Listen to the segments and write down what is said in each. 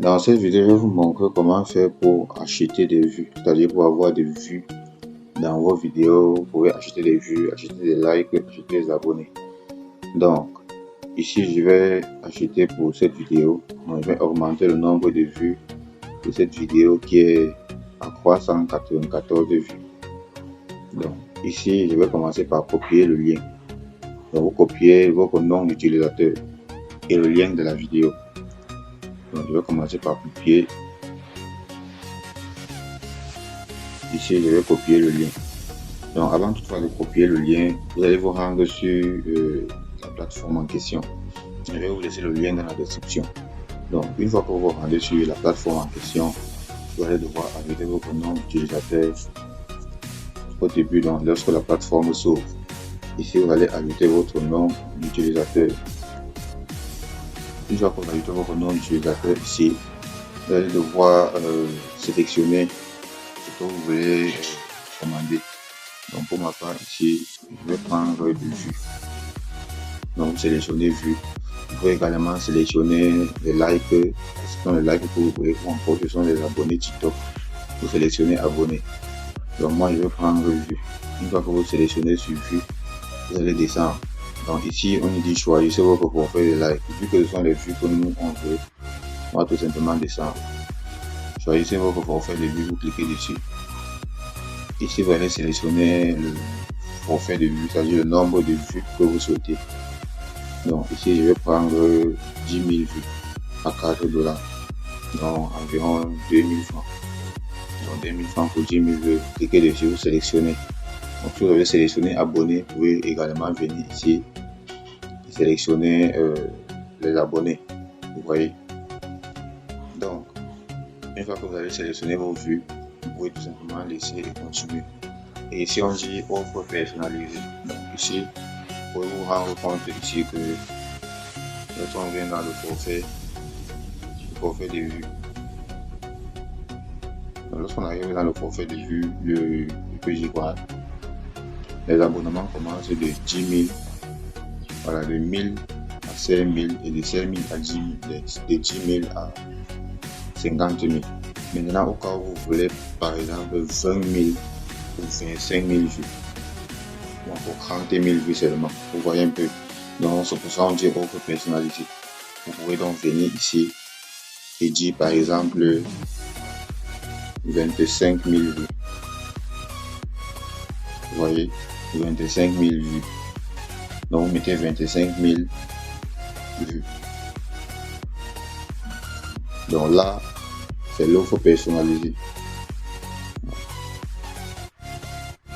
Dans cette vidéo, je vais vous montrer comment faire pour acheter des vues, c'est-à-dire pour avoir des vues dans vos vidéos. Vous pouvez acheter des vues, acheter des likes, acheter des abonnés. Donc, ici, je vais acheter pour cette vidéo. Donc, je vais augmenter le nombre de vues de cette vidéo qui est à 394 vues. Donc, ici, je vais commencer par copier le lien. Donc, vous copiez votre nom d'utilisateur et le lien de la vidéo. Donc, je vais commencer par copier. Ici, je vais copier le lien. Donc, avant toutefois de copier le lien, vous allez vous rendre sur la plateforme en question. Je vais vous laisser le lien dans la description. Donc, une fois que vous vous rendez sur la plateforme en question, vous allez devoir ajouter votre nom d'utilisateur au début, donc lorsque la plateforme s'ouvre. Ici, vous allez ajouter votre nom d'utilisateur. Une fois que vous ajoutez votre nom d'utilisateur ici, vous allez devoir sélectionner ce que vous voulez commander. Donc pour ma part ici, je vais prendre des vues. Donc sélectionnez vues. Vous pouvez également sélectionner les likes. Ce sont les likes que vous voulez, ou encore ce sont les abonnés TikTok. Vous sélectionnez abonnés. Donc moi je vais prendre vues. Une fois que vous sélectionnez sur vues, vous allez descendre. Donc ici on nous dit choisissez votre forfait de likes. Vu que ce sont les vues que nous on veut, on va tout simplement descendre. Choisissez votre forfait de vues, vous cliquez dessus. Ici, vous allez sélectionner le forfait de vues, c'est-à-dire le nombre de vues que vous souhaitez. Donc ici, je vais prendre 10 000 vues à 4 $, donc environ 2000 francs. Donc 2000 francs pour 10 000 vues. Cliquez dessus, vous sélectionnez. Donc si vous avez sélectionné abonnés, vous pouvez également venir ici et sélectionner les abonnés. Vous voyez. Donc, une fois que vous avez sélectionné vos vues, vous pouvez tout simplement laisser et continuer. Et ici on dit offre personnalisée. Donc ici, vous pouvez vous rendre compte ici que lorsqu'on vient dans le forfait de vues. Lorsqu'on arrive dans le forfait de vues, je peux y voir. Les abonnements commencent de 10 000, voilà, de 1000 à 5 000 et de 5 000 à 10 000, de 10 000 à 50 000. Maintenant, au cas où vous voulez par exemple 20 000 ou 25 000 vues, donc pour 30 000 vues seulement, vous voyez un peu. Donc c'est pour ça qu'on dit offre personnalisée. Vous pouvez donc venir ici et dire par exemple 25 000 vues. Vous voyez, 25 000 vues. Donc vous mettez 25 000 vues. Donc là, c'est l'offre personnalisée.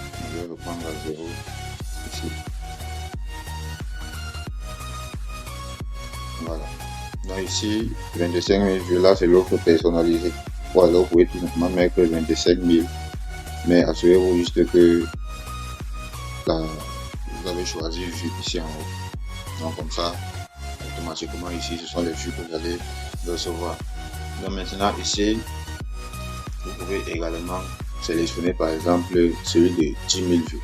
Je vais reprendre à 0 ici. Voilà. Donc ici, 25 000 vues, là c'est l'offre personnalisée. Ou alors vous pouvez tout simplement mettre 25 000. Mais assurez-vous juste que vous avez choisi vue ici en haut. Donc comme ça, automatiquement ici, ce sont les vues que vous allez recevoir. Donc maintenant ici, vous pouvez également sélectionner par exemple celui de 10 000 vues.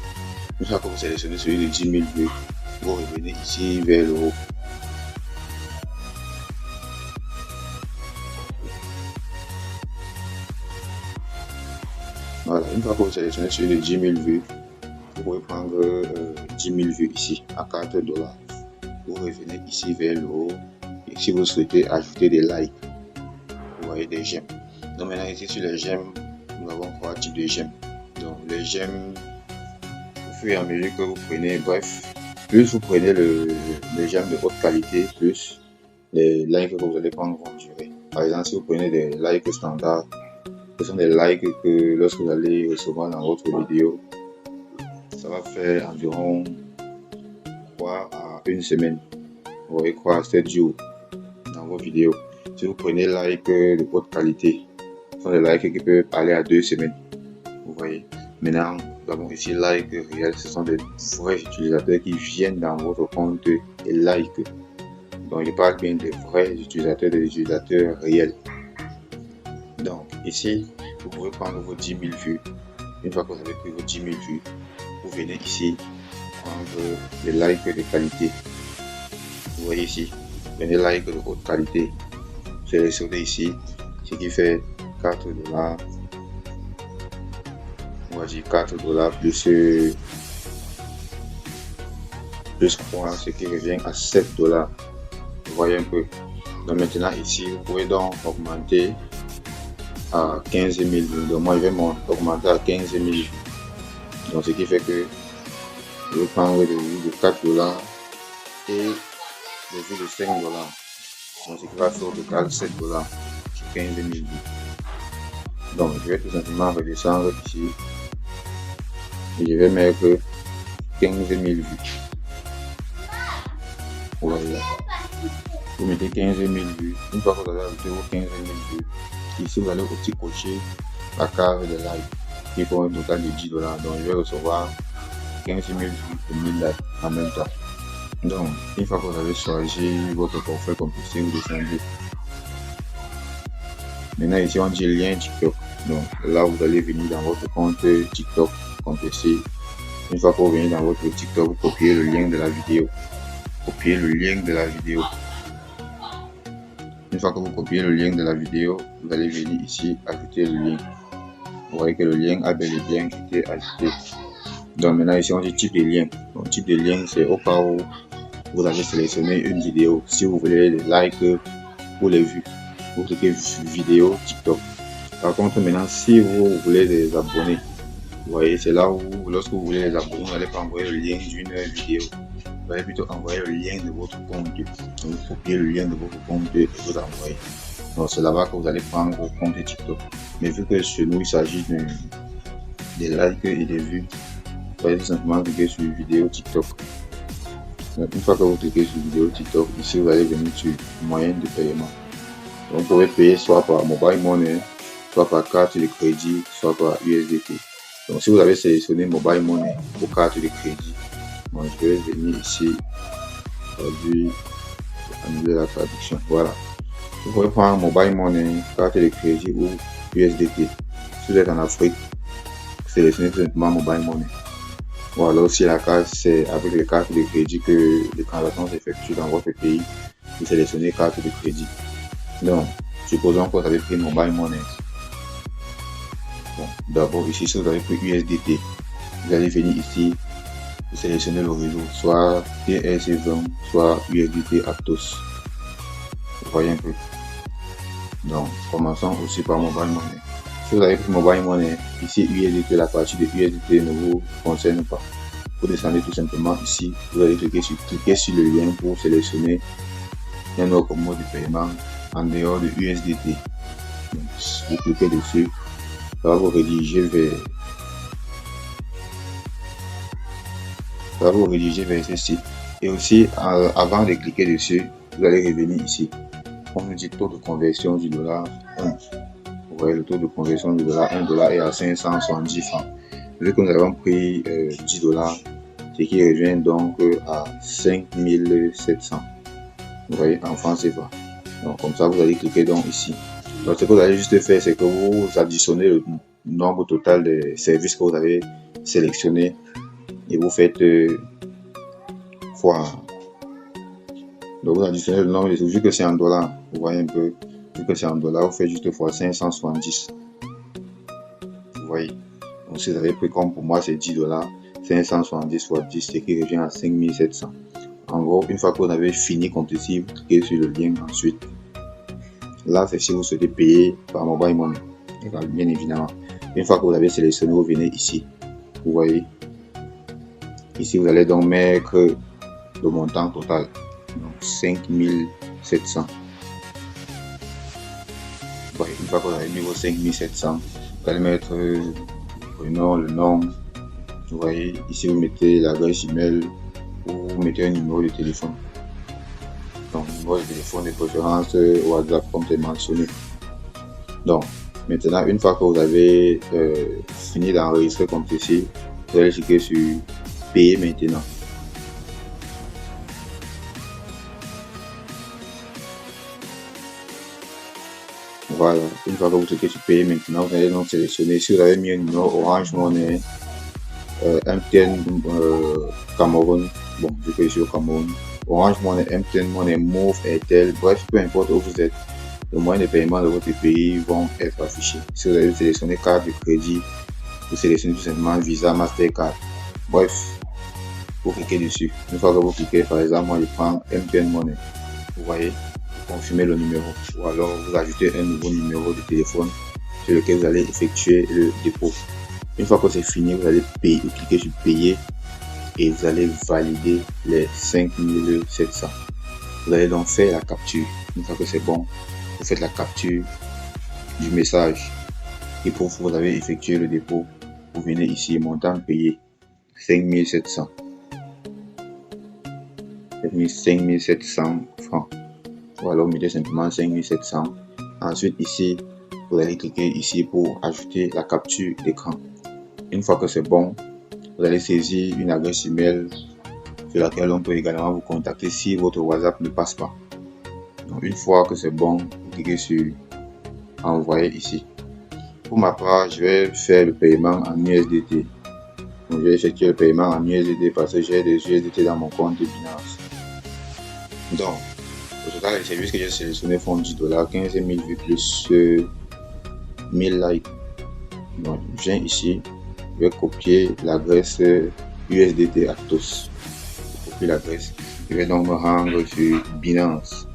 Une fois que vous sélectionnez celui de 10 000 vues, vous revenez ici vers le haut. Voilà, une fois que vous sélectionnez celui de 10 000 vues, vous pouvez prendre 10 000 vues ici à 4 $. Vous revenez ici vers le haut et si vous souhaitez ajouter des likes, vous voyez des j'aime. Donc maintenant ici sur les j'aime, nous avons 3 types de j'aime. Donc les j'aime, au fur et à mesure que vous prenez, bref, plus vous prenez les j'aime de haute qualité, plus les likes que vous allez prendre vont durer. Par exemple, si vous prenez des likes standards, ce sont des likes que lorsque vous allez recevoir dans votre vidéo, ça va faire environ 3 à 1 semaine. Vous voyez quoi, 7 jours dans vos vidéos. Si vous prenez likes de haute qualité, ce sont des likes qui peuvent aller à 2 semaines. Vous voyez. Maintenant, nous avons ici likes réels. Ce sont des vrais utilisateurs qui viennent dans votre compte et like. Donc, je parle bien des vrais utilisateurs, des utilisateurs réels. Donc, ici, vous pouvez prendre vos 10 000 vues. Une fois que vous avez pris vos 10 000 vues, vous venez ici prendre les likes de qualité. Vous voyez ici, venez likes de haute qualité. sélectionnez ici, ce qui fait 4 dollars. On va dire 4 dollars plus 3, ce qui revient à 7 dollars. Vous voyez un peu. Donc maintenant ici, vous pouvez donc augmenter à 15 000 vues. Donc moi je vais augmenter à 15 000 vues. Donc ce qui fait que je vais prendre des vues de 4 dollars et des vues de 5 dollars. Donc ce qui va faire au total 7 dollars sur 15 000 vues. Donc je vais tout simplement redescendre ici et je vais mettre 15 000 vues. Voilà. Vous mettez 15 000 vues. Une fois que vous avez ajouté vos 15 000 vues, ici vous allez aussi cocher la case de like qui font un total de 10 dollars. Donc je vais recevoir 15 000 vues et 1000 likes en même temps. Donc une fois que vous avez choisi votre forfait compulsif, vous descendez. Maintenant ici on dit lien TikTok. Donc là vous allez venir dans votre compte TikTok compulsif. Une fois que vous venez dans votre TikTok, vous copiez le lien de la vidéo. Copiez le lien de la vidéo. Une fois que vous copiez le lien de la vidéo, vous allez venir ici ajouter le lien. Vous voyez que le lien a bel et bien été ajouté. Donc maintenant ici on dit type de lien. Donc type de lien c'est au cas où vous avez sélectionné une vidéo. Si vous voulez les likes ou les vues, vous cliquez vidéo TikTok. Par contre maintenant si vous voulez les abonnés, vous voyez c'est là où lorsque vous voulez les abonnés, vous n'allez pas envoyer le lien d'une vidéo. Vous allez plutôt envoyer le lien de votre compte. Donc vous copiez le lien de votre compte et vous envoyez. Donc c'est là-bas que vous allez prendre vos comptes TikTok. Mais vu que chez nous il s'agit des likes et des vues, vous allez tout simplement cliquer sur vidéo TikTok. Donc, une fois que vous cliquez sur vidéo TikTok, ici vous allez venir sur moyen de paiement. Donc vous pouvez payer soit par mobile money, soit par carte de crédit, soit par USDT. Donc si vous avez sélectionné mobile money ou carte de crédit, bon, je vais venir ici, annuler la traduction. Voilà. Vous pouvez prendre mobile money, carte de crédit ou USDT. Si vous êtes en Afrique, sélectionnez tout simplement mobile money. Ou alors si la carte c'est avec les cartes de crédit que les transactions s'effectuent dans votre pays, vous sélectionnez carte de crédit. Donc, supposons que vous avez pris mobile money. Bon, d'abord ici, si vous avez pris USDT, vous allez venir ici, vous sélectionnez le réseau, soit TRC20, soit USDT Aptos. Vous voyez un peu. Donc, commençons aussi par mobile money. Si vous avez pris mobile money, ici USDT, la partie de USDT ne vous concerne pas. Vous descendez tout simplement ici, vous allez cliquer sur le lien pour sélectionner un autre mode de paiement en dehors de USDT. Donc, vous cliquez dessus, ça va vous rediriger vers ce site. Et aussi, avant de cliquer dessus, vous allez revenir ici. On nous dit taux de conversion du dollar 1. Vous voyez le taux de conversion du dollar 1 dollar est à 570 francs. Vu que nous avons pris 10 dollars, ce qui revient donc à 5700. Vous voyez, en francs CFA. Donc comme ça, vous allez cliquer donc ici. Donc ce que vous allez juste faire, c'est que vous additionnez le nombre total de services que vous avez sélectionné et vous faites fois. Donc vous additionnez le nombre de services, vu que c'est en dollars, vous voyez un peu, vu que c'est en dollars, vous faites juste fois 570. Vous voyez. Donc si vous avez pris comme pour moi c'est 10 dollars, 570 fois 10, ce qui revient à 5700. En gros, une fois que vous avez fini compulsif, vous cliquez sur le lien ensuite. Là, c'est si vous souhaitez payer par mobile money, bien évidemment. Une fois que vous avez sélectionné, vous venez ici. Vous voyez. Ici, vous allez donc mettre le montant total. Donc 5700. Voyez, une fois que vous avez mis vos 5700, vous allez mettre le nom. Vous voyez, ici vous mettez l'adresse email ou vous mettez un numéro de téléphone. Donc, numéro de téléphone de préférence WhatsApp comme c'est mentionné. Donc, maintenant, une fois que vous avez fini d'enregistrer comme ceci, vous allez cliquer sur payer maintenant. Voilà, une fois que vous cliquez sur payer maintenant, vous allez donc sélectionner si vous avez mis un numéro Orange Money, MTN Cameroun, bon, vu que je suis au Cameroun, Orange Money, MTN Money, Move, Airtel, bref, peu importe où vous êtes, les moyens de paiement de votre pays vont être affichés. Si vous avez sélectionné carte de crédit, vous sélectionnez tout simplement Visa, Mastercard. Bref, vous cliquez dessus. Une fois que vous cliquez, par exemple, moi je prends MTN Money. Vous voyez, vous confirmez le numéro. Ou alors vous ajoutez un nouveau numéro de téléphone sur lequel vous allez effectuer le dépôt. Une fois que c'est fini, vous allez payer, cliquer sur payer et vous allez valider les 5700. Vous allez donc faire la capture. Une fois que c'est bon, vous faites la capture du message. Et pour vous avez effectué le dépôt, vous venez ici, montant payé 5700. 5700 francs. Ou alors mettez simplement 5700. Ensuite ici, vous allez cliquer ici pour ajouter la capture d'écran. Une fois que c'est bon, vous allez saisir une adresse email sur laquelle on peut également vous contacter si votre WhatsApp ne passe pas. Donc une fois que c'est bon, vous cliquez sur envoyer ici. Pour ma part, je vais faire le paiement en USDT. Donc je vais effectuer le paiement en USDT parce que j'ai des USDT dans mon compte de Binance. Donc au total, les services que j'ai sélectionnés font $10, 15 000 vues plus 1000 likes. Donc je viens ici, je vais copier l'adresse USDT Aptos. Je copie l'adresse. Je vais donc me rendre sur Binance.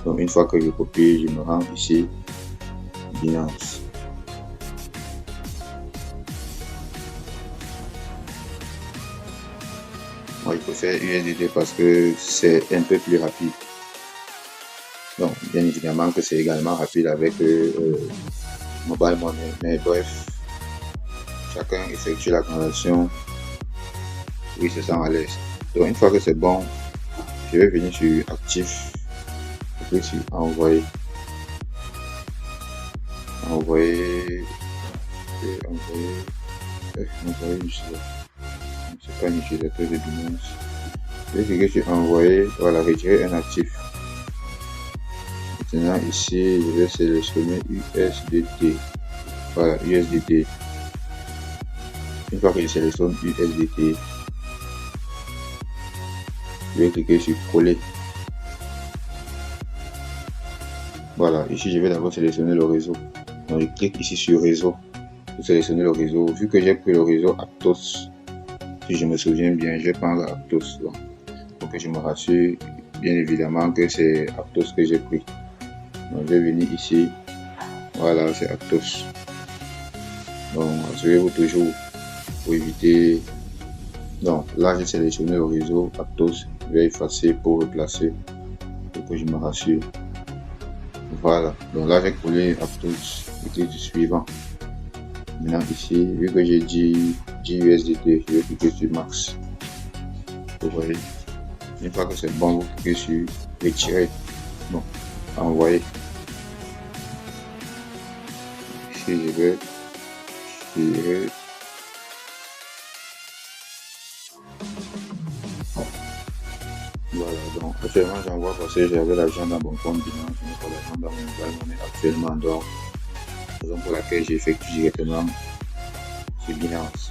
Donc une fois que je copie, je me rends ici, Binance. Moi, je préfère USDT parce que c'est un peu plus rapide. Donc, bien évidemment que c'est également rapide avec Mobile Money. Mais bref, chacun effectue la transaction où il se sent à l'aise. Donc, une fois que c'est bon, je vais venir sur Actif. Je clique sur Envoyer. Envoyer, c'est pas un utilisateur de Binance. Je vais cliquer sur Envoyer. Voilà, retirer un actif. Maintenant ici, je vais sélectionner USDT. Voilà, USDT. Une fois que je sélectionne USDT, je vais cliquer sur coller. Voilà, ici je vais d'abord sélectionner le réseau. Donc je clique ici sur réseau pour sélectionner le réseau. Vu que j'ai pris le réseau Aptos, si je me souviens bien, je vais prendre Aptos. Donc, pour que je me rassure, bien évidemment que c'est Aptos que j'ai pris. Donc je vais venir ici. Voilà, c'est Aptos. Donc assurez-vous toujours pour éviter. Donc là j'ai sélectionné le réseau Aptos. Je vais effacer pour replacer pour que je me rassure. Voilà, donc là j'ai collé Aptos. Je clique sur suivant. Maintenant ici, vu que j'ai dit USDT, je vais cliquer sur Max. Vous voyez, une fois que c'est bon, vous cliquez sur retirer. Bon, envoyer. Ici je vais tirer. Voilà, donc actuellement j'envoie parce que j'avais l'argent dans mon compte Binance, je n'ai pas l'argent dans mon Mobile Money actuellement, donc raison pour laquelle j'effectue directement sur Binance.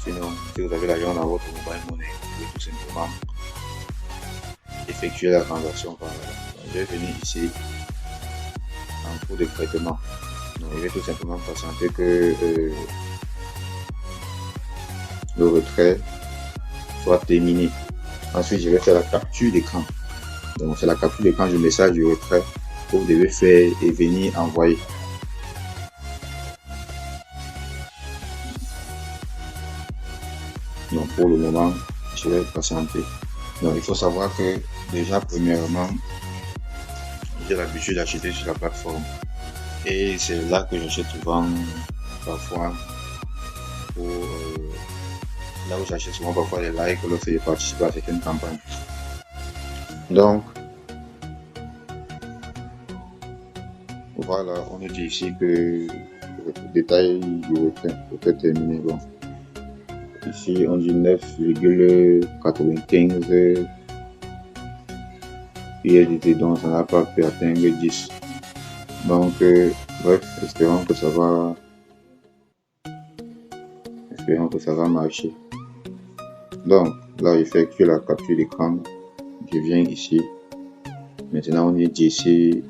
Sinon, si vous avez l'argent dans votre Mobile Money, vous pouvez tout simplement effectuer la transaction par là. Donc, je vais venir ici en cours de traitement. Donc, je vais tout simplement patienter que le retrait soit terminé. Ensuite, je vais faire la capture d'écran. Donc, c'est la capture d'écran du message du retrait que vous devez faire et venir envoyer. Donc, pour le moment, je vais patienter. Donc, il faut savoir que déjà, premièrement, j'ai l'habitude d'acheter sur la plateforme. Et c'est là que j'achète souvent, parfois, pour là où j'achète souvent parfois les likes lorsque je participe à certaines campagnes. Donc, voilà, on nous dit ici que le détail du retrait terminé. Bon, ici on dit 9,95 USDT, donc ça n'a pas pu atteindre 10. Donc, bref, espérons que ça va marcher. Donc, là, j'effectue la capture d'écran. Je viens ici. Maintenant, on est ici,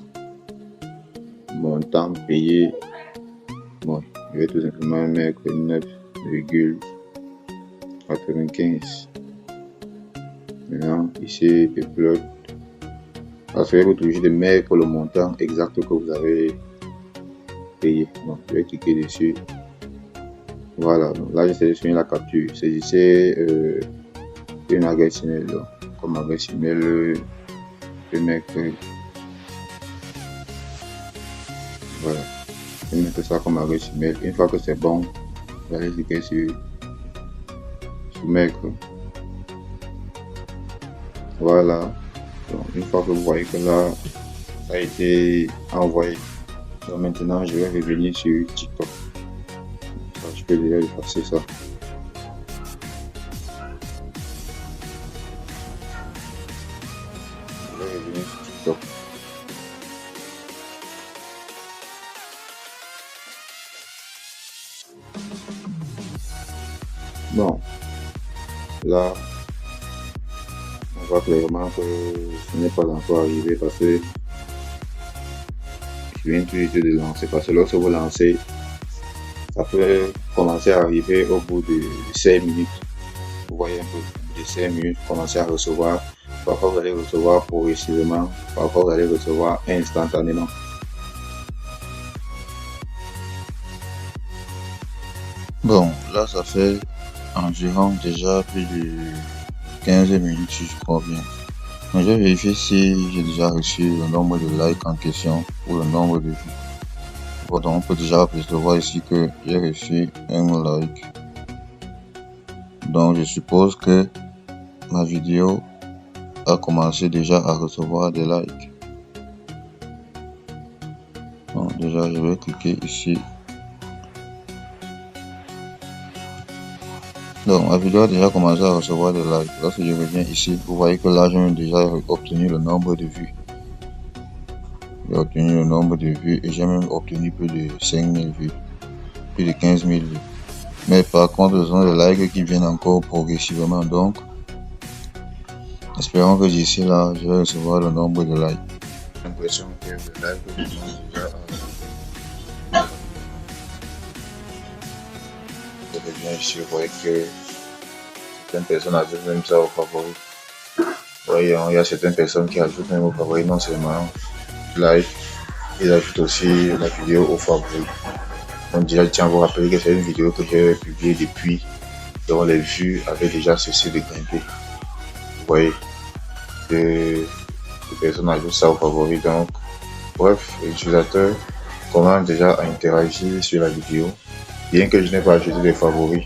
montant payé. Bon, je vais tout simplement mettre 9,95. Maintenant, ici, upload. Alors, je vais vous obligé de mettre le montant exact que vous avez payé. Donc, je vais cliquer dessus. Voilà, donc là, j'ai sélectionné la capture. Saisissez une adresse email. Donc, comme adresse email, je vais mettre. Voilà, je vais mettre ça comme adresse email. Une fois que c'est bon, vous allez cliquer sur soumettre. Voilà, donc une fois que vous voyez que là, ça a été envoyé. Donc maintenant, je vais revenir sur TikTok. Donc, je peux déjà effacer ça. Je vais revenir sur TikTok. Bon, là, on voit clairement que ce n'est pas encore arrivé parce que je viens tout juste de lancer. Parce que lorsque vous lancez, ça peut commencer à arriver au bout de 5 minutes. Vous voyez un peu, au bout de 5 minutes, vous commencez à recevoir. Parfois, vous allez recevoir progressivement. Parfois, vous allez recevoir instantanément. Bon, là, ça fait environ déjà plus de 15 minutes, si je crois bien. Donc, je vais vérifier si j'ai déjà reçu le nombre de likes en question ou le nombre de vues. Bon, donc, on peut déjà apercevoir ici que j'ai reçu un like. Donc, je suppose que ma vidéo a commencé déjà à recevoir des likes. Donc, déjà, je vais cliquer ici. Donc, ma vidéo a déjà commencé à recevoir des likes. Lorsque je reviens ici, vous voyez que là, j'ai déjà obtenu le nombre de vues. J'ai obtenu le nombre de vues et j'ai même obtenu plus de 5000 vues, plus de 15 000 vues. Mais par contre, ce sont des likes qui viennent encore progressivement. Donc, espérons que d'ici là, je vais recevoir le nombre de likes. J'ai l'impression que les likes sont déjà je reviens ici, vous voyez que certaines personnes ajoutent même ça au favori. Vous voyez, il y a certaines personnes qui ajoutent même au favori, non seulement like, ils ajoutent aussi la vidéo au favori. Donc déjà, je tiens à vous rappeler que c'est une vidéo que j'ai publiée depuis, dont les vues avaient déjà cessé de grimper. Vous voyez que les personnes ajoutent ça au favori. Donc, bref, l'utilisateur commence déjà à interagir sur la vidéo. Bien que je n'ai pas ajouté des favoris,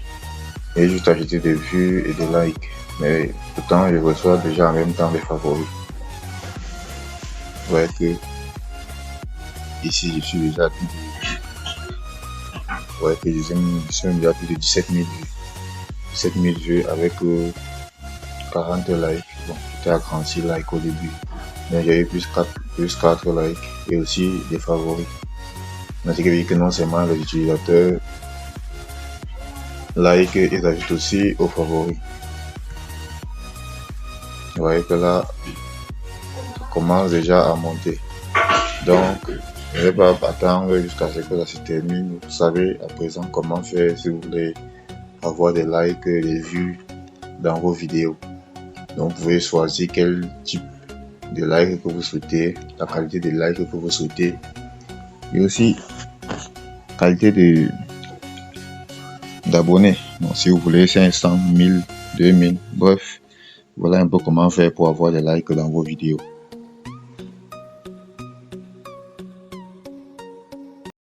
j'ai juste ajouté des vues et des likes. Mais pourtant, je reçois déjà en même temps des favoris. Vous voyez que ici, je suis déjà à plus de, vous voyez que je suis déjà à plus de 17 000 vues. 17 000 vues avec 40 likes. Bon, j'étais à 36 likes au début. Mais j'ai eu plus 4 likes et aussi des favoris. Donc, ce qui veut dire que non seulement les utilisateurs like, ils ajoutent aussi aux favoris. Vous voyez que là, ça commence déjà à monter. Donc, je ne vais pas attendre jusqu'à ce que ça se termine. Vous savez à présent comment faire si vous voulez avoir des likes, des vues dans vos vidéos. Donc, vous pouvez choisir quel type de like que vous souhaitez, la qualité de like que vous souhaitez, et aussi qualité d'abonnés. Donc, si vous voulez 500, 1000, 2000, bref, voilà un peu comment faire pour avoir des likes dans vos vidéos.